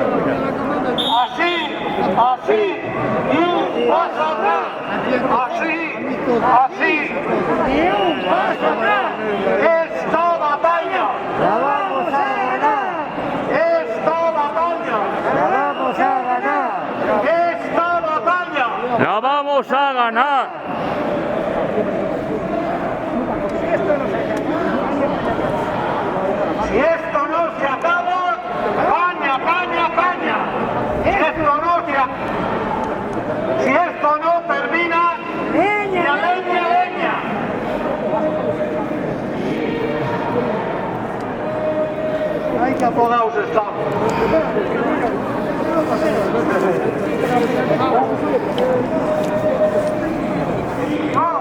Así, así, y un paso atrás. Así, así, y un paso atrás. Esta batalla ¡La vamos a ganar! esta batalla, ¡La vamos a ganar! esta batalla, ¡La vamos a ganar! si esto no se acaba, caña, caña, caña. Si esto no termina, leña, leña, leña. Ay, que afogados estamos. No,